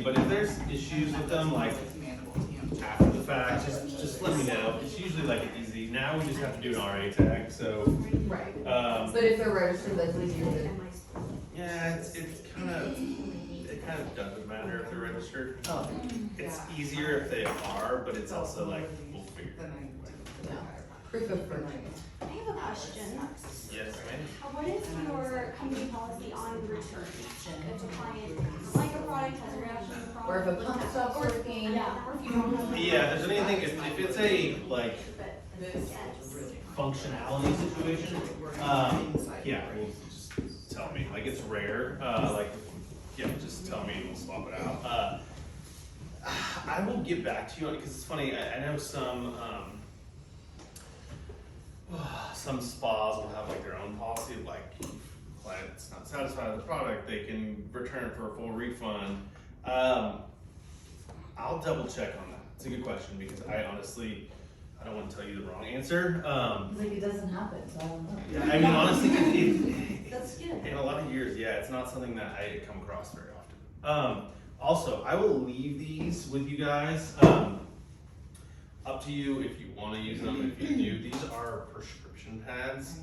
but if there's issues with them, like after the fact, just let me know. It's usually like easy. Now we just have to do an RA tag, so. Right. But if they're registered, that's easier to. yeah, it kind of doesn't matter if they're registered. Oh. It's easier if they are, but it's also like, we'll figure it out. Yeah. Proof of purchase. I have a question. Yes, ma'am. What is your company policy on return? If a client doesn't like a product, has a reaction to the product? Or if a pump stops working. Yeah, or if you don't have. Yeah, if there's anything, if it's a, like, functionality situation, yeah, well, just tell me. Like, it's rare, like, yeah, just tell me and we'll swap it out. I will get back to you on it, because it's funny, I know some spas will have like their own policy of like, if the client's not satisfied with the product, they can return for a full refund. I'll double check on that. It's a good question, because I honestly, I don't want to tell you the wrong answer. Like it doesn't happen, so I don't know. Yeah, I mean, honestly, That's good. in a lot of years, yeah, it's not something that I come across very often. Also, I will leave these with you guys. Up to you if you want to use them. If you do, these are prescription pads.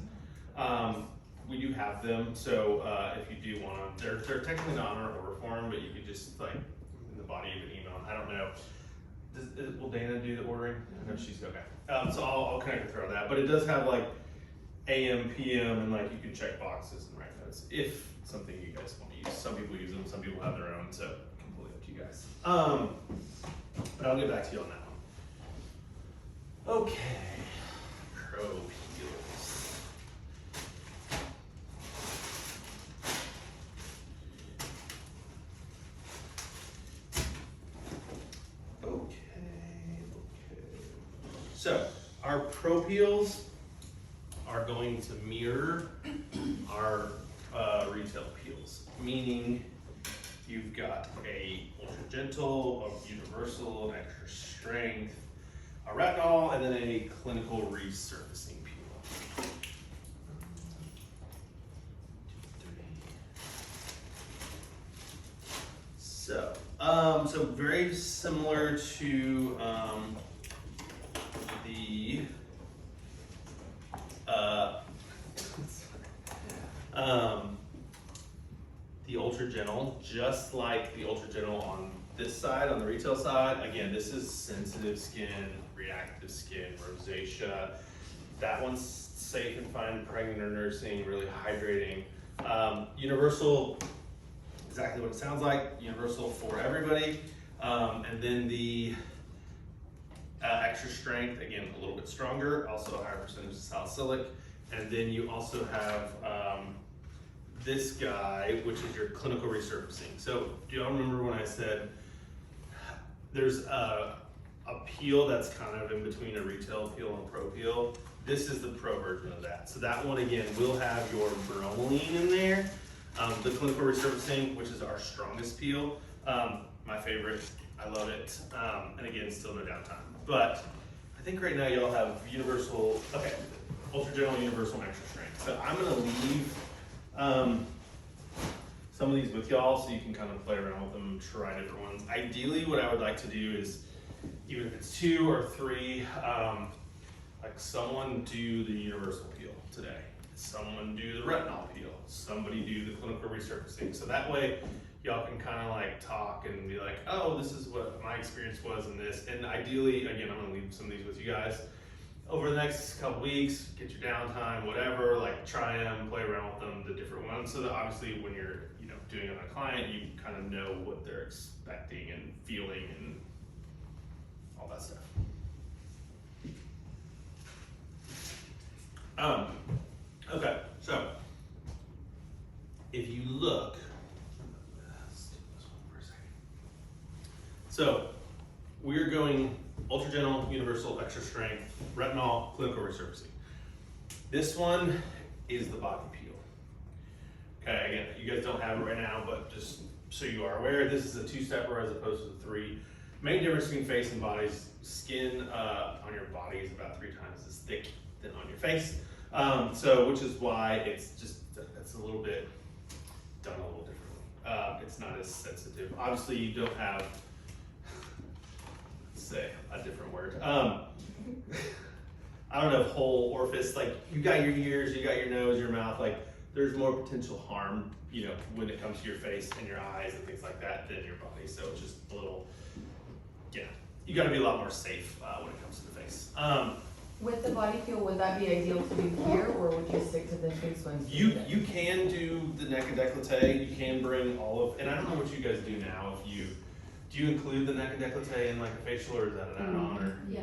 We do have them, so if you do want them, they're technically not on our order form, but you could just like in the body of an email. I don't know. Will Dana do the ordering? I know she's okay. So I'll connect with her on that. But it does have like AM, PM, and like you can check boxes and write notes if something you guys want to use. Some people use them, some people have their own, so completely up to you guys. But I'll get back to you on that one. Okay, Pro Peels. Okay. So our Pro Peels are going to mirror our retail peels, meaning you've got a ultra gentle, a universal, an extra strength, a retinol, and then a clinical resurfacing peel. So very similar to the Ultra Gentle, just like the Ultra Gentle on this side, on the retail side. Again, this is sensitive skin, reactive skin, rosacea. That one's safe and fine, pregnant or nursing, really hydrating. Universal, exactly what it sounds like, universal for everybody. And then the extra strength, again, a little bit stronger, also a higher percentage of salicylic. And then you also have this guy, which is your clinical resurfacing. So do y'all remember when I said there's a peel that's kind of in between a retail peel and a pro peel? This is the pro version of that. So that one, again, will have your bromelain in there. The clinical resurfacing, which is our strongest peel, my favorite. I love it. And again, still no downtime. But I think right now y'all have universal, okay, ultra gentle, universal, and extra strength. So I'm gonna leave some of these with y'all so you can kind of play around with them, try different ones. Ideally, what I would like to do is, even if it's 2 or 3, like someone do the universal peel today, someone do the retinol peel, somebody do the clinical resurfacing. So that way y'all can kind of like talk and be like, oh, this is what my experience was in this. And ideally, again, I'm gonna leave some of these with you guys. Over the next couple weeks, get your downtime, whatever, like try them, play around with them, the different ones, so that obviously when you're doing it on a client, you kind of know what they're expecting and feeling and all that stuff. Okay, so if you look, let's do this one for a second. So we're going ultra gentle, universal, extra strength, retinol, clinical resurfacing. This one is the body peel. Okay, again, you guys don't have it right now, but just so you are aware, this is a 2-stepper as opposed to the 3. Main difference between face and bodies, skin on your body is about 3 times as thick than on your face. So, which is why it's just, that's a little bit done a little differently. It's not as sensitive. Obviously, you don't have, let's say a different word. I don't know, whole orifice, like you got your ears, you got your nose, your mouth, like there's more potential harm, you know, when it comes to your face and your eyes and things like that than your body. So it's just a little, yeah, you gotta be a lot more safe when it comes to the face. With the body peel, would that be ideal to do here, or would you stick to the face ones? You can do the neck and décolleté, you can bring all of, and I don't know what you guys do now, do you include the neck and décolleté in like a facial, or is that an add-on, or? Yeah.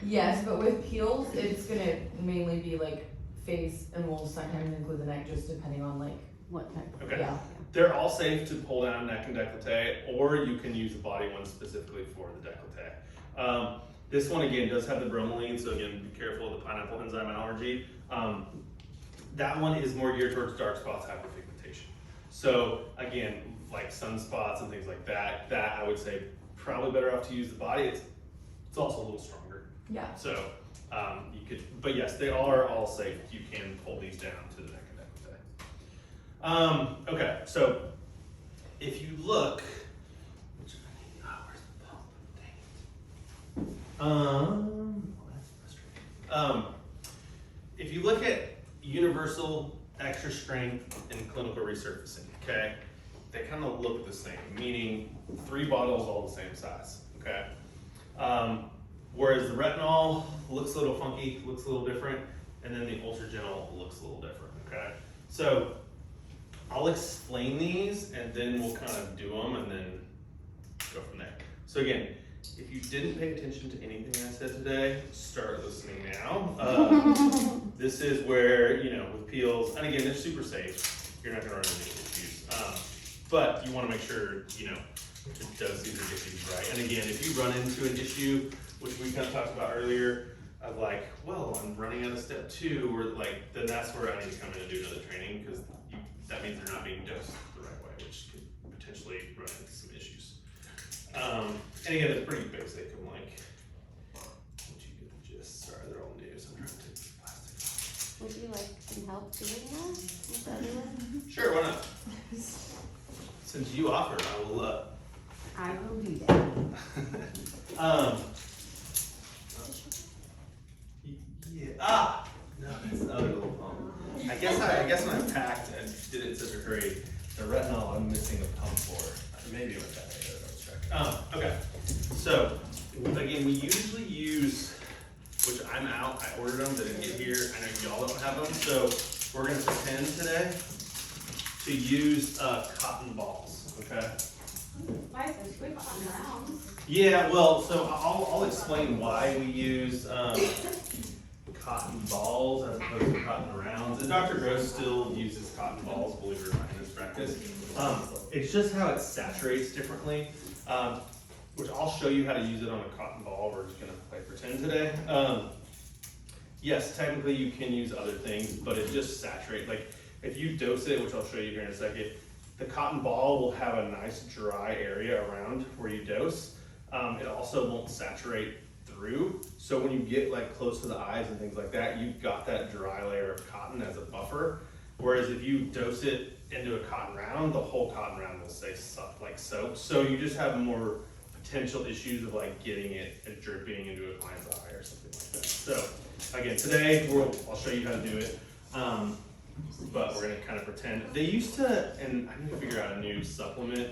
Yes, but with peels, it's gonna mainly be like face, and we'll sometimes include the neck, just depending on like what type. Okay. Yeah. They're all safe to pull down neck and décolleté, or you can use the body one specifically for the décolleté. This one again does have the bromelain, so again, be careful of the pineapple enzyme allergy. That one is more geared towards dark spots, hyperpigmentation. So again, like sunspots and things like that, I would say probably better off to use the body. It's also a little stronger. Yeah. So you could, but yes, they are all safe. You can pull these down to the neck and décolleté. Okay, so if you look, where's the pump? Dang it. That's frustrating. If you look at universal, extra strength, and clinical resurfacing, okay, they kind of look the same, meaning 3 bottles all the same size, okay? Whereas the retinol looks a little funky, looks a little different, and then the ultra gentle looks a little different, okay? So I'll explain these, and then we'll kind of do them, and then go from there. So again, if you didn't pay attention to anything I said today, start listening now. This is where, you know, with peels, and again, they're super safe. You're not gonna run into issues. But you wanna make sure, you know, to dose these or get these right. And again, if you run into an issue, which we kind of talked about earlier, of like, well, I'm running out of step 2, or like, then that's where I need to come in and do another training, because that means they're not being dosed the right way, which could potentially run into some issues. And again, it's pretty basic. I'm like, once you get the gist, sorry, they're all new, so I'm trying to take this plastic off. Would you like some help doing that? Is that it? Sure, why not? Since you offered, I will, I will do that. Yeah, no, that's the other little pump. I guess when I packed and did it in such a hurry, the retinol I'm missing a pump for. Maybe it went that way, let's check. Okay, so again, we usually use, which I'm out, I ordered them, they didn't get here, I know y'all don't have them, so we're gonna pretend today to use cotton balls, okay? Why is this quick on round? Yeah, well, so I'll explain why we use cotton balls as opposed to cotton rounds. And Dr. Gross still uses cotton balls, believe it or not, in his practice. It's just how it saturates differently, which I'll show you how to use it on a cotton ball. We're just gonna play pretend today. Yes, technically you can use other things, but it just saturates. Like if you dose it, which I'll show you here in a second, the cotton ball will have a nice dry area around where you dose. It also won't saturate through. So when you get like close to the eyes and things like that, you've got that dry layer of cotton as a buffer. Whereas if you dose it into a cotton round, the whole cotton round will stay like soap. So you just have more potential issues of like getting it and dripping into a client's eye or something like that. So again, today I'll show you how to do it. But we're gonna kind of pretend. They used to, and I need to figure out a new supplement.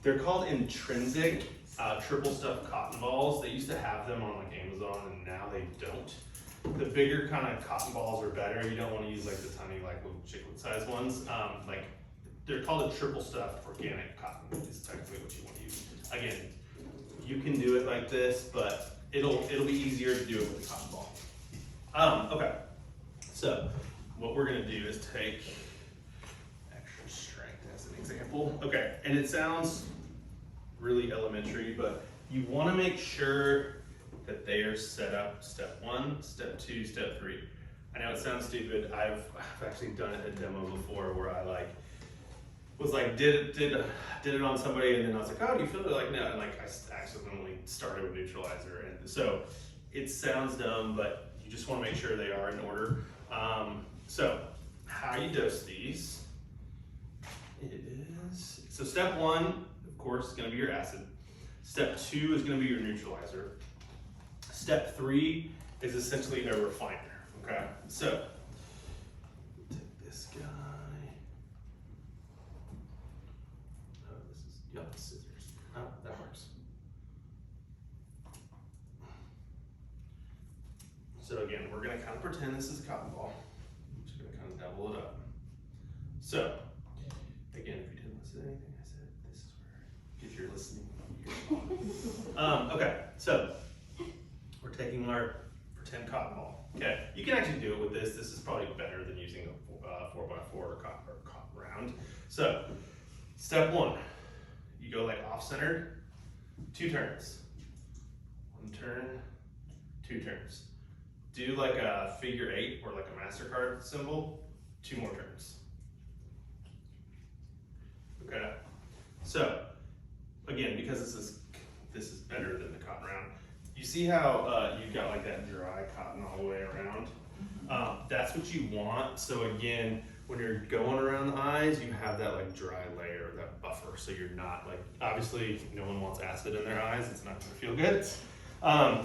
They're called intrinsic triple stuffed cotton balls. They used to have them on like Amazon, and now they don't. The bigger kind of cotton balls are better. You don't want to use like the tiny like little chiclet sized ones. Like they're called a triple stuffed organic cotton is technically what you want to use. Again, you can do it like this, but it'll be easier to do it with a cotton ball. Okay, so what we're gonna do is take extra strength as an example. Okay, and it sounds really elementary, but you wanna make sure that they are set up step 1, step 2, step 3. I know it sounds stupid. I've actually done it a demo before where I did it on somebody, and then I was like, oh, do you feel it? Like, no, and like I accidentally started with neutralizer, and so it sounds dumb, but you just wanna make sure they are in order. So how you dose these is So step 1, of course, is gonna be your acid. Step 2 is gonna be your neutralizer. Step 3 is essentially a refiner, okay? So, take this guy. Oh, this is, yep, scissors. Oh, that works. So again, we're gonna kind of pretend this is a cotton ball. I'm just gonna kind of double it up. So, again, if you didn't listen to anything I said, this is where get your listening ears on. Okay, so we're taking our pretend cotton ball. Okay, you can actually do it with this. This is probably better than using a 4x4 or cotton round. So, step 1, you go like off-centered, 2 turns. 1 turn, 2 turns. Do like a figure 8 or like a MasterCard symbol, 2 more turns. Okay, so again, because this is better than the cotton round. You see how you've got like that dry cotton all the way around? That's what you want. So again, when you're going around the eyes, you have that like dry layer, that buffer. So you're not like, obviously no one wants acid in their eyes. It's not gonna feel good.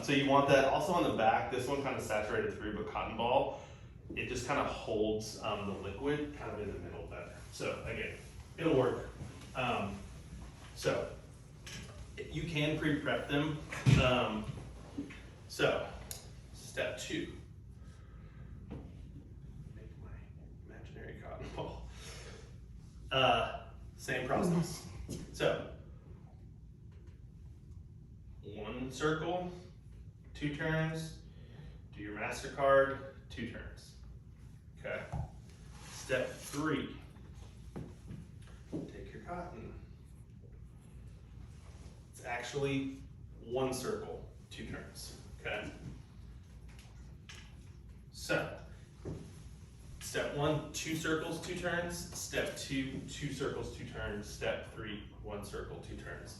So you want that. Also on the back, this one kind of saturated through, but cotton ball, it just kind of holds the liquid kind of in the middle better. So again, it'll work. So you can pre-prep them. So step 2, make my imaginary cotton ball. Same process. So 1 circle, 2 turns, do your MasterCard, 2 turns. Okay. Step 3, take your cotton. It's actually 1 circle, 2 turns. Okay. So, step 1, 2 circles, 2 turns. Step 2, 2 circles, 2 turns. Step 3, 1 circle, 2 turns.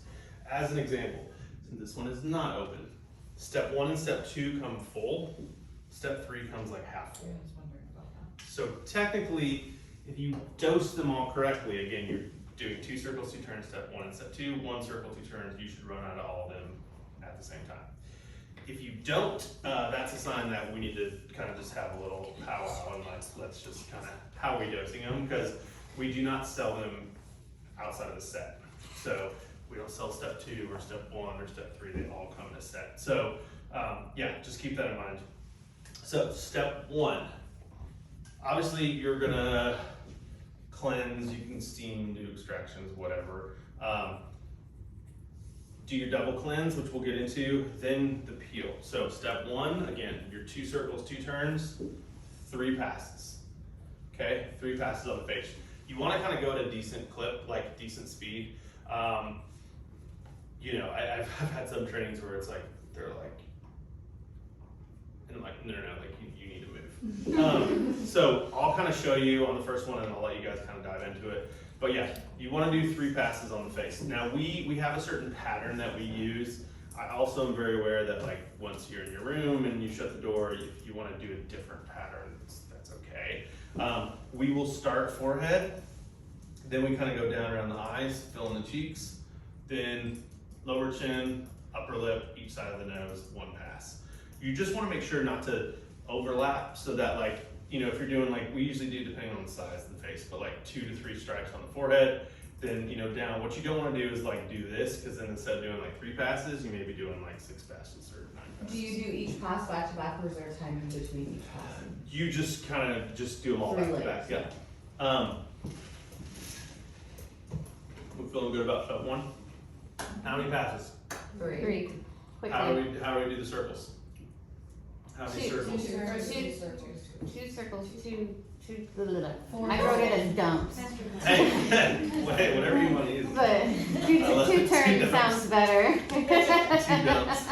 As an example, since this one is not open, step 1 and step 2 come full. Step 3 comes like half full. I was wondering about that. So technically, if you dose them all correctly, again, you're doing 2 circles, 2 turns, step 1 and step 2, 1 circle, 2 turns, you should run out of all of them at the same time. If you don't, that's a sign that we need to kind of just have a little powwow and let's just kind of, how are we dosing them? Because we do not sell them outside of the set. So we don't sell step 2 or step 1 or step 3, they all come in a set. So yeah, just keep that in mind. So step 1, obviously you're gonna cleanse, you can steam, do extractions, whatever. Do your double cleanse, which we'll get into, then the peel. So step 1, again, your 2 circles, 2 turns, 3 passes. Okay, 3 passes on the face. You wanna kind of go at a decent clip, like decent speed. You know, I've had some trainings where it's like, they're like, and I'm like, no, like you need to move. So I'll kind of show you on the first one and I'll let you guys kind of dive into it. But yeah, you want to do 3 passes on the face. Now we have a certain pattern that we use. I also am very aware that like once you're in your room and you shut the door, if you want to do a different pattern, that's okay. We will start forehead, then we kind of go down around the eyes, fill in the cheeks, then lower chin, upper lip, each side of the nose, 1 pass. You just want to make sure not to overlap so that like, you know, if you're doing like, we usually do depending on the size of the face, but like 2 to 3 stripes on the forehead, then, you know, down. What you don't want to do is like do this, because then instead of doing like 3 passes, you may be doing like 6 passes or 9 passes. Do you do each pass back to back, or is there time in between each pass? You just kind of just do them all 3 back to back, yeah. We're feeling good about step 1. How many passes? 3. 3. Quickly. How do we do the circles? How many circles? 2 circles, 2. Four. I wrote it as dumps. Hey, wait, whatever you want to use. But 2 turns sounds better. 2 dumps.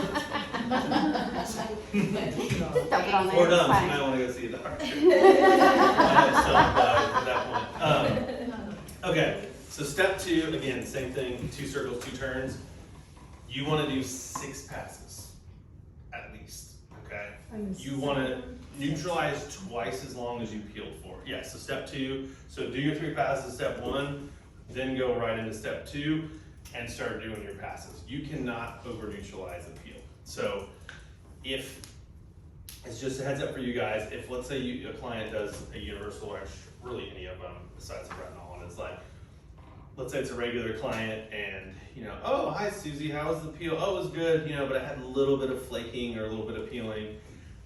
Just dump it on there. 4 it's dumps, you fine. might want to go see a doctor. At that point. Okay, so step 2, again, same thing, 2 circles, 2 turns. You want to do 6 passes, at least, okay? You want to neutralize twice as long as you peeled for. Yeah, so step 2, so do your 3 passes, step 1, then go right into step 2 and start doing your passes. You cannot over neutralize a peel. So if, it's just a heads up for you guys, if let's say a client does a universal or really any of them besides the retinol, and it's like, let's say it's a regular client and, you know, oh, hi Susie, how was the peel? Oh, it was good, you know, but I had a little bit of flaking or a little bit of peeling.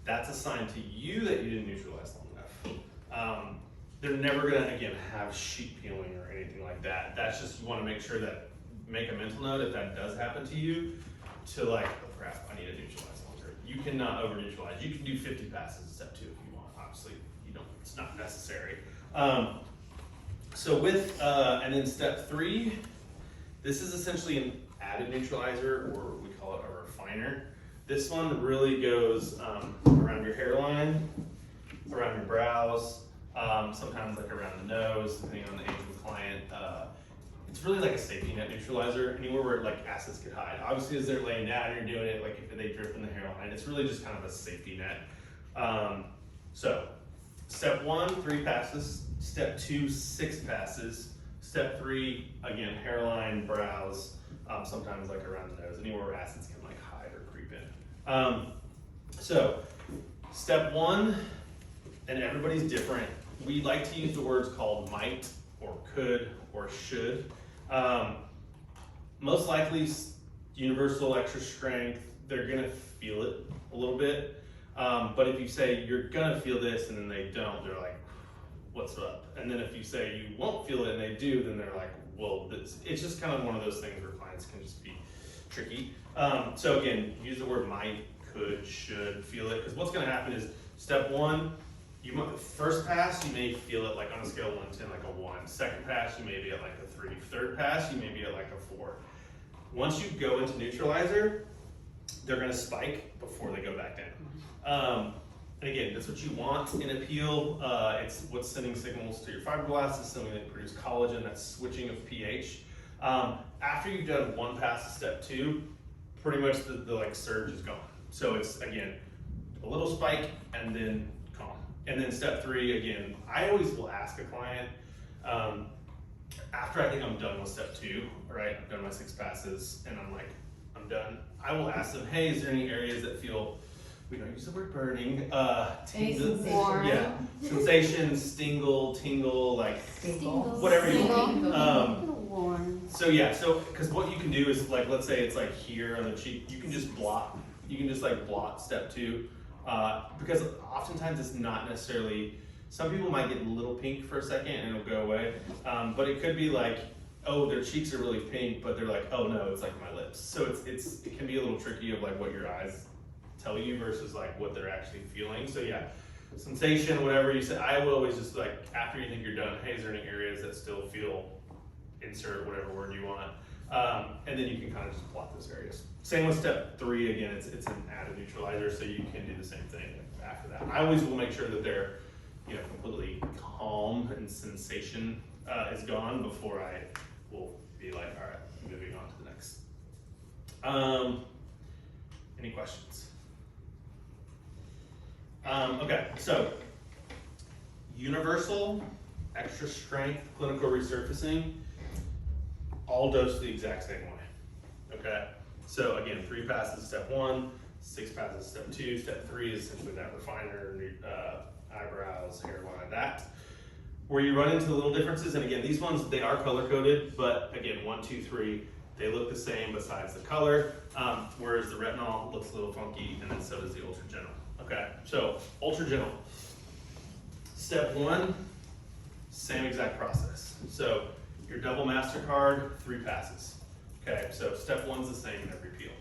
That's a sign to you that you didn't neutralize long enough. They're never gonna, again, have sheet peeling or anything like that. That's just, you wanna make sure that, make a mental note if that does happen to you, to like, oh crap, I need to neutralize longer. You cannot over neutralize. You can do 50 passes in step 2 if you want. Obviously, you don't, it's not necessary. So with, and then step 3, this is essentially an added neutralizer, or we call it a refiner. This one really goes around your hairline, around your brows, sometimes like around the nose, depending on the age of the client. It's really like a safety net neutralizer, anywhere where like acids could hide. Obviously, as they're laying down, you're doing it, like if they drip in the hairline, it's really just kind of a safety net. So, step 1, 3 passes. Step 2, 6 passes. Step 3, again, hairline, brows, sometimes like around the nose, anywhere where acids can like hide or creep in. So, step 1, and everybody's different. We like to use the words called might, or could, or should. Most likely, universal extra strength, they're gonna feel it a little bit. But if you say you're gonna feel this and then they don't, they're like, what's up? And then if you say you won't feel it and they do, then they're like, well, it's just kind of one of those things where clients can just be tricky. So again, use the word might, could, should, feel it, because what's gonna happen is step 1, you might, first pass, you may feel it like on a scale of 1 to 10, like a 1. Second pass, you may be at like a 3. Third pass, you may be at like a 4. Once you go into neutralizer, they're gonna spike before they go back down. And again, that's what you want in a peel. It's what's sending signals to your fibroblasts, it's something that produces collagen, that's switching of pH. After you've done 1 pass to step 2, pretty much the like surge is gone. So it's, again, a little spike and then calm. And then step 3, again, I always will ask a client, after I think I'm done with step 2, right, I've done my 6 passes and I'm like, I'm done, I will ask them, hey, is there any areas that feel, we don't use the word burning, Sensation. yeah, sensation, tingle, like Stingles. whatever you Stingles. want. Warm. So yeah, so because what you can do is like, let's say it's like here on the cheek, you can just blot. You can just like blot step 2, because oftentimes it's not necessarily. Some people might get a little pink for a second and it'll go away, but it could be like, oh, their cheeks are really pink, but they're like, oh no, it's like my lips. So it can be a little tricky of like what your eyes tell you versus like what they're actually feeling. So yeah, sensation, whatever you say. I will always just like, after you think you're done, hey, is there any areas that still feel, insert whatever word you want, and then you can kind of just plot those areas. Same with step 3, again, it's an added neutralizer, so you can do the same thing after that. I always will make sure that they're, you know, completely calm and sensation is gone before I will be like, all right, moving on to the next. Any questions? Okay, so universal, extra strength, clinical resurfacing, all dosed the exact same way, okay? So again, 3 passes, step 1, 6 passes, step 2, step 3 is essentially that refiner, eyebrows, hairline, that. Where you run into the little differences, and again, these ones, they are color-coded, but again, 1, 2, 3, they look the same besides the color, whereas the retinol looks a little funky, and then so does the Ultra Gentle. Okay, so Ultra Gentle. Step 1, same exact process. So your double MasterCard, 3 passes. Okay, so step 1's the same in every peel.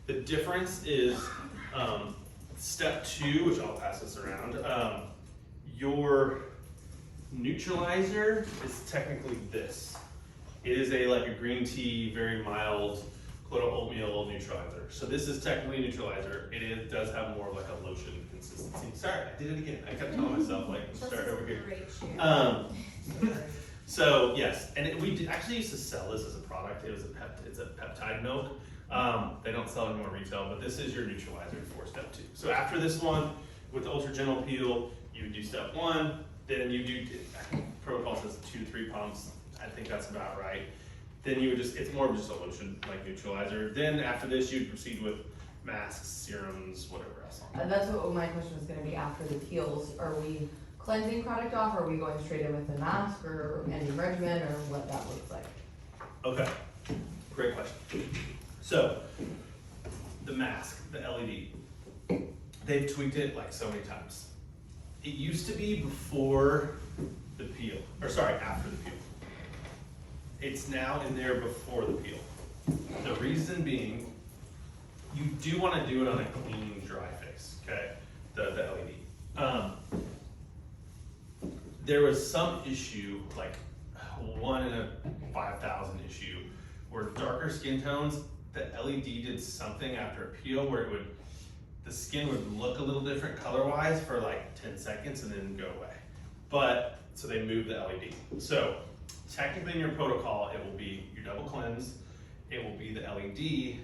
The difference is step 2, which I'll pass this around, your neutralizer is technically this. It is like a green tea, very mild, quote oatmeal neutralizer. So this is technically a neutralizer. It does have more of like a lotion consistency. Sorry, I did it again. I kept telling myself like, start over here. So yes, and we actually used to sell this as a product. It's a peptide milk. They don't sell it anymore retail, but this is your neutralizer for step 2. So after this one, with the Ultra Gentle peel, you do step 1, then you do, protocol says 2 to 3 pumps, I think that's about right. Then you would just, it's more of just a lotion, like neutralizer. Then after this, you'd proceed with masks, serums, whatever else. That's what my question was gonna be after the peels. Are we cleansing product off, or are we going straight in with the mask, or any regimen, or what that looks like? Okay, great question. So, the mask, the LED, they've tweaked it like so many times. It used to be before the peel, or sorry, after the peel. It's now in there before the peel. The reason being, you do want to do it on a clean, dry face, okay? The LED. There was some issue, like 1 in a 5,000 issue, where darker skin tones, the LED did something after a peel where the skin would look a little different color-wise for like 10 seconds and then go away. But, so they moved the LED. So, technically in your protocol, it will be your double cleanse, it will be the LED,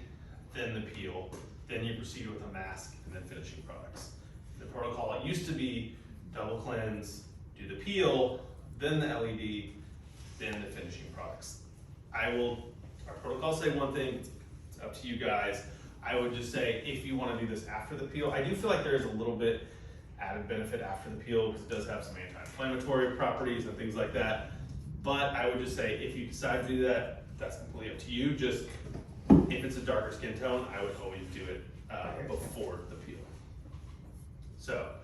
then the peel, then you proceed with a mask, and then finishing products. The protocol, it used to be double cleanse, do the peel, then the LED, then the finishing products. Our protocols say one thing, it's up to you guys. I would just say, if you wanna do this after the peel, I do feel like there's a little bit added benefit after the peel, because it does have some anti-inflammatory properties and things like that. But I would just say, if you decide to do that, that's completely up to you. Just, if it's a darker skin tone, I would always do it before the peel. So,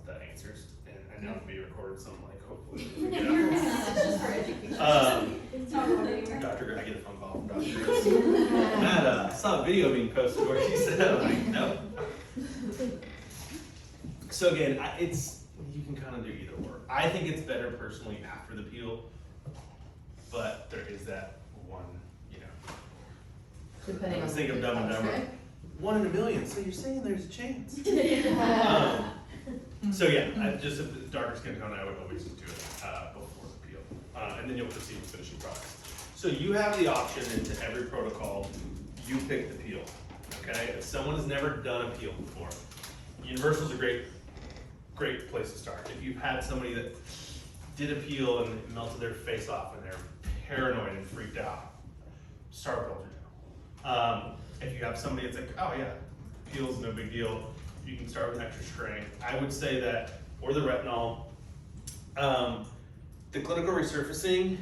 that answers, and I know it'll be recorded, so I'm like, hopefully. It's just for education. It's not going anywhere. Dr. I get a phone call from Dr. Chris. Matt, I saw a video being posted where she said, I'm like, nope. So again, you can kind of do either or. I think it's better personally after the peel, but there is that one, Depending I on. think of Dumb and Dumber. 1 in a million, so you're saying there's a chance. So yeah, just if it's darker skin tone, I would always do it before the peel. And then you'll proceed with finishing products. So you have the option into every protocol, you pick the peel, okay? If someone has never done a peel before, Universal's a great place to start. If you've had somebody that did a peel and it melted their face off and they're paranoid and freaked out, start with Ultra. If you have somebody that's like, oh yeah, peel's no big deal, you can start with extra strength. I would say that, or the retinol. The clinical resurfacing,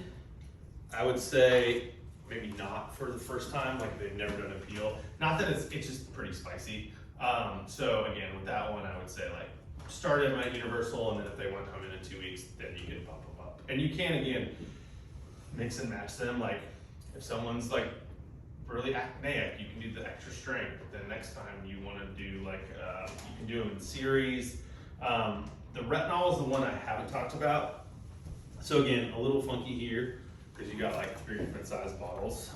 I would say maybe not for the first time, like they've never done a peel. Not that it's just pretty spicy. So again, with that one, I would say like, start them at Universal, and then if they want to come in 2 weeks, then you can bump them up. And you can, again, mix and match them. Like, if someone's like really acneic, you can do the extra strength. Then next time you want to do like, you can do them in series. The retinol is the one I haven't talked about. So again, a little funky here, because you got like 3 different size bottles.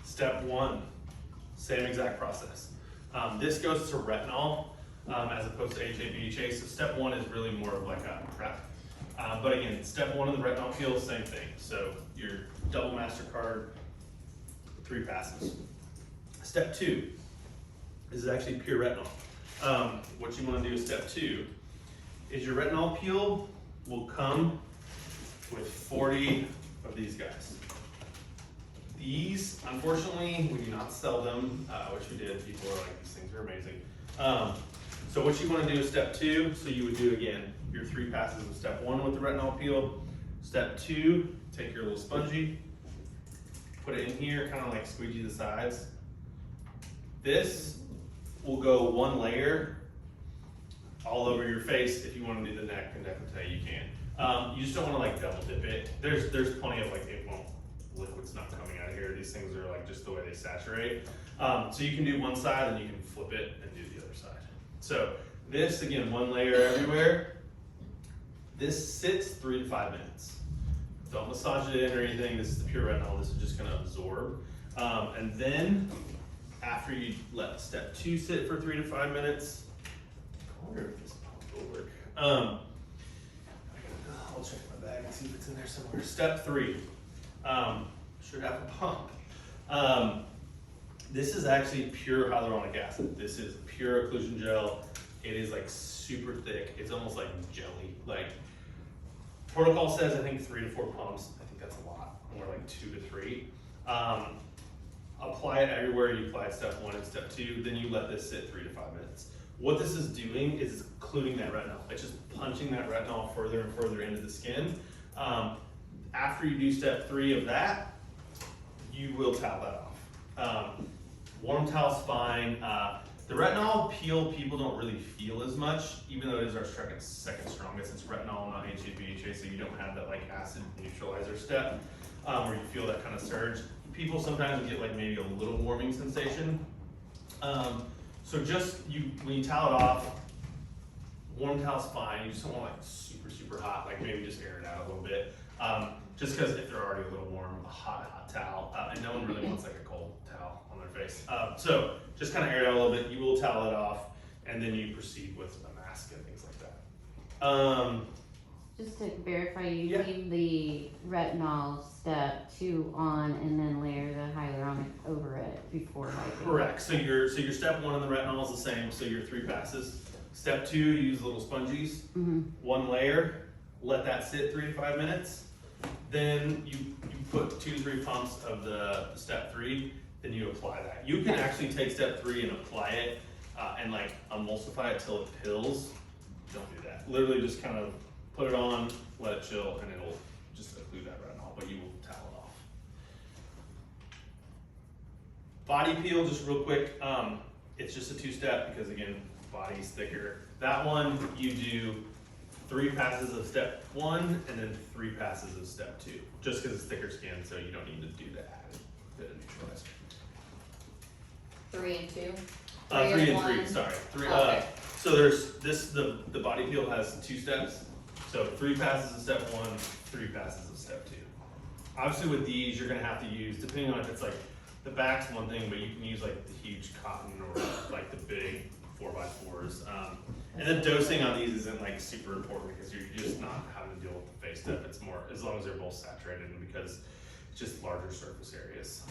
Step 1, same exact process. This goes to retinol, as opposed to HA, BHA. So step 1 is really more of like a prep. But again, step 1 of the retinol peel, same thing. So your double MasterCard, 3 passes. Step 2 is actually pure retinol. What you want to do is step 2 is your retinol peel will come with 40 of these guys. These, unfortunately, we do not sell them. I wish we did. People are like, these things are amazing. So what you want to do is step 2. So you would do again your 3 passes of step 1 with the retinol peel. Step 2, take your little spongy, put it in here, kind of like squeegee the sides. This will go 1 layer all over your face. If you want to do the neck and decollete, you can. You just don't want to like double dip it. There's plenty of like, liquid's not coming out of here. These things are like just the way they saturate. So you can do one side and you can flip it and do the other side. So this, again, 1 layer everywhere. This sits 3 to 5 minutes. Don't massage it in or anything. This is the pure retinol. This is just gonna absorb. And then after you let step 2 sit for 3 to 5 minutes, I wonder if this pump will work. I'll check my bag and see if it's in there somewhere. Step 3, should have a pump. This is actually pure hyaluronic acid. This is pure occlusion gel. It is like super thick. It's almost like jelly. Like, Protocol says, I think 3 to 4 pumps. I think that's a lot, more like 2 to 3. Apply it everywhere you applied step 1 and step 2, then you let this sit 3 to 5 minutes. What this is doing is occluding that retinol. It's just punching that retinol further and further into the skin. After you do step 3 of that, you will towel that off. Warm towel's fine. The retinol peel people don't really feel as much, even though it is our second strongest. It's retinol, not HA, BHA, so you don't have that like acid neutralizer step where you feel that kind of surge. People sometimes get like maybe a little warming sensation. So just when you towel it off, warm towel's fine. You just don't want like super, super hot, like maybe just air it out a little bit. Just because if they're already a little warm, a hot towel, and no one really wants like a cold towel on their face. So just kind of air it out a little bit. You will towel it off, and then you proceed with a mask and things like that. Just to verify, you Yeah. leave the retinol step 2 on and then layer the hyaluronic over it before wiping. Correct. So your step 1 on the retinol is the same. So your 3 passes. Step 2, you use little sponges. Mm-hmm. 1 layer. Let that sit 3 to 5 minutes. Then you put 2 to 3 pumps of the step 3. Then you apply that. You can actually take step 3 and apply it and like emulsify it till it pills. Don't do that. Literally just kind of put it on, let it chill, and it'll just occlude that retinol, but you will towel it off. Body peel, just real quick. It's just a 2-step because again, body's thicker. That one you do 3 passes of step 1 and then 3 passes of step 2, just because it's thicker skin, so you don't need to do the added bit of neutralizer. 3 and 2? 3 and 1? 3, sorry. 3. Okay. So there's the body peel has 2 steps. So 3 passes of step 1, 3 passes of step 2. Obviously with these, you're gonna have to use, depending on if it's like, the back's one thing, but you can use like the huge cotton or like the big 4x4s. And the dosing on these isn't like super important because you're just not having to deal with the face step. It's more, as long as they're both saturated and because it's just larger surface areas.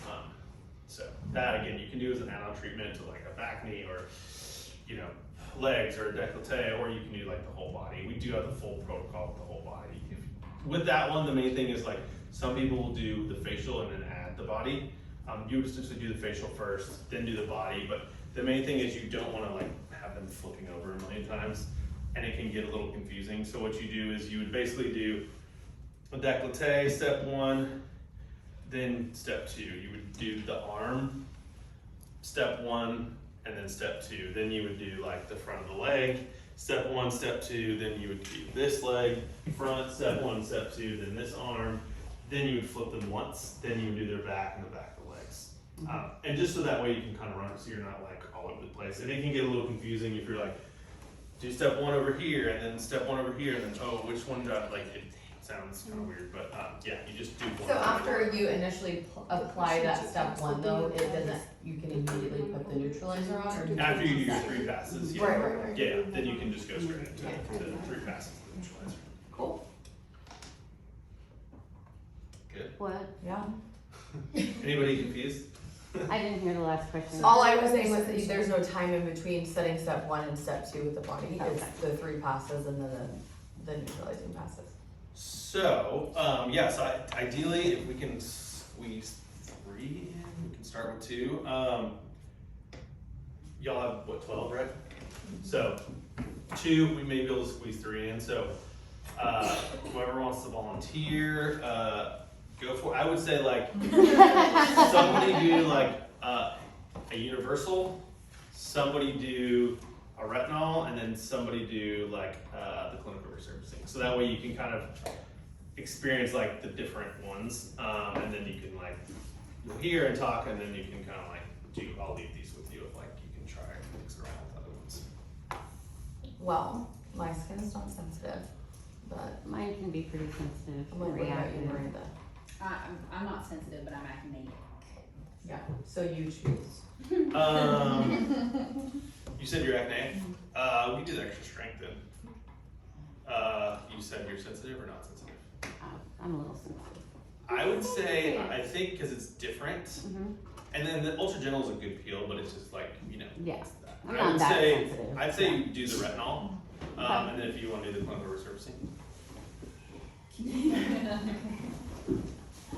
So that again, you can do as an add-on treatment to like a back knee or, you know, legs or a décolleté, or you can do like the whole body. We do have the full protocol with the whole body. With that one, the main thing is like some people will do the facial and then add the body. You would essentially do the facial first, then do the body, but the main thing is you don't want to like have them flipping over a million times, and it can get a little confusing. So what you do is you would basically do a décolleté, step 1, then step 2. You would do the arm, step 1, and then step 2. Then you would do like the front of the leg, step 1, step 2, then you would do this leg, front, step 1, step 2, then this arm, then you would flip them once, then you would do their back and the back of the legs. And just so that way you can kind of run it so you're not like all over the place. And it can get a little confusing if you're like, do step 1 over here, and then step 1 over here, and then, oh, which one do I, like, it sounds kind of weird, but yeah, you just do one. So after you initially apply that step 1 though, it doesn't, you can immediately put the neutralizer on, or do After you do your 3 passes, yeah. Right. Yeah, then you can just go straight into to 3 passes of the neutralizer. Cool, Good. What? yeah. Anybody confused? I didn't hear the last question. All I was saying was that there's no time in between setting step 1 and step 2 with the body. Okay. It's the 3 passes and then the neutralizing passes. So, yes, ideally, if we can squeeze 3 in, we can start with 2. Y'all have, what, 12, right? So, 2, we may be able to squeeze 3 in. So, whoever wants to volunteer, go for it. I would say, like, somebody do, like, a universal, somebody do a retinol, and then somebody do, like, the clinical resurfacing. So that way you can kind of experience, like, the different ones, and then you can, like, you'll hear and talk, and then you can kind of, like, I'll leave these with you if, like, you can try and mix around with other ones. Well, my skin is not sensitive, but Mine can be pretty sensitive I'm and like, what about you, reactive. Miranda? I'm not sensitive, but I'm acne. Yeah, so you choose. You said you're acne. We did extra strength then. You said you're sensitive or not sensitive? I'm a little sensitive. I would say, I think because it's different, Mm-hmm. and then the Ultra Gentle is a good peel, but it's just like, you know. Yeah. it's that. I'm I not would that say, sensitive. I'd say you do the retinol, Okay. and then if you want to do the clinical resurfacing.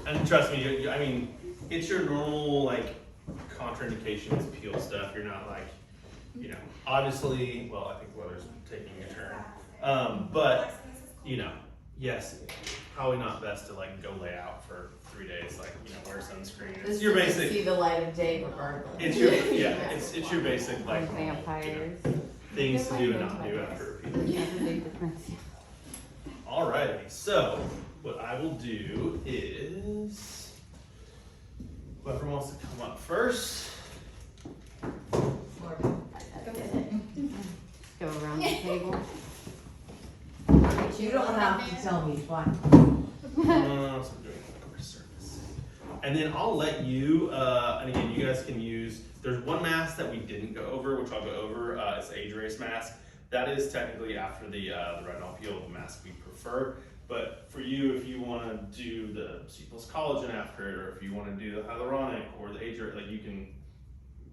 And trust me, I mean, it's your normal like contraindications, peel stuff. You're not like, you know, obviously. Well, I think weather's taking a turn. But you know, yes, probably not best to like go lay out for 3 days. Like, you know, wear sunscreen. It's This your doesn't basic. see the light of day regardless. It's your it's your basic like Like normal, vampires. things to do and not do after a peel. Yeah, the big difference. Alrighty, so what I will do is whoever wants to come up first. Go around the table. You don't have to tell me twice. So I'm doing quick service. And then I'll let you, and again, you guys can use, there's one mask that we didn't go over, which I'll go over, it's the age race mask. That is technically after the retinol peel, the mask we prefer. But for you, if you want to do the C plus collagen after it, or if you want to do the hyaluronic or the age race, like you can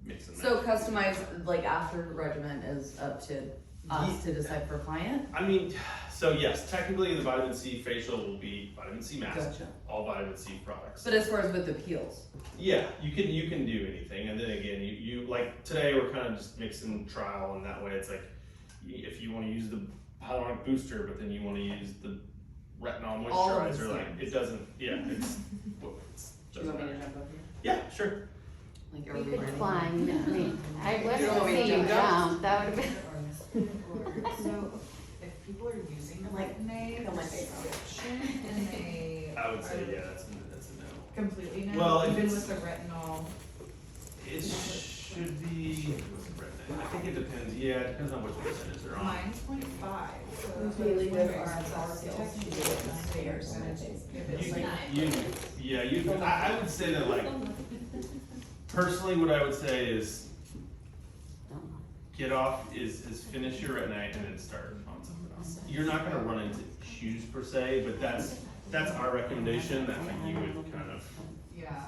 mix and match. So customized, like after regimen is up to us to decide for client? I mean, so yes, technically the vitamin C facial will be vitamin C mask, Gotcha. all vitamin C products. But as far as with the peels, Yeah, you can do anything, and then again, you like today we're kind of just mixing trial, and that way it's like if you want to use the hyaluronic booster, but then you want to use the retinol All of the moisturizer, like same. it doesn't. Yeah, it's. Do you want me to jump over here? Yeah, sure. like are You we could ready? climb, I mean, I You want wouldn't me say to you jump? jump, that would have been. So if people are using Retin-A feel my for face. prescription and they I would say are yeah, that's a no. completely no, Well, if even it's- with the retinol, It should be. I think it depends. Yeah, it depends on which percentage they're on. mine's 0.5. So that's Really wondering good if for that's our sales. technically a higher percentage. If it's like, I would say that like personally, what I would say is get off is finish your retinite and then start on something else. You're not gonna run into issues per se, but that's our recommendation, that like you would kind of yeah.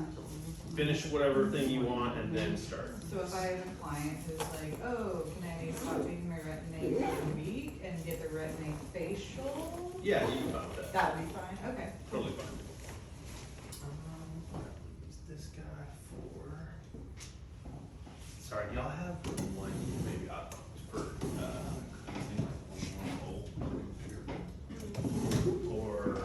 finish whatever thing you want and then start. So if I have a client who's like, oh, can I stop taking my Retin-A for a week and get the Retin-A facial? Yeah, you can find that. That'd be fine, okay. Totally fine. What's this guy for? Sorry, y'all have one maybe for or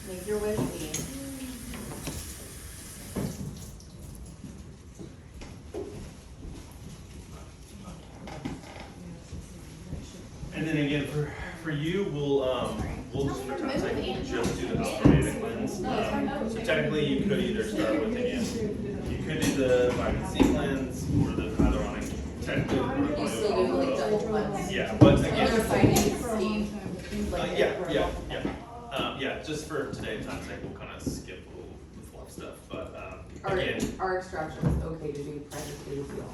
Make your wish be. and then again for you, we'll just for time's sake, just do the alphabetic cleanse. So technically, you could either start with you could do the vitamin C cleanse or the hyaluronic. Technically, the You still do like double cleanse. yeah, but Other again, finance scheme, things like that. yeah. Just for today's time's sake, we'll kind of skip the fluff stuff. But Our, again, our extraction is okay to do prior to the peel.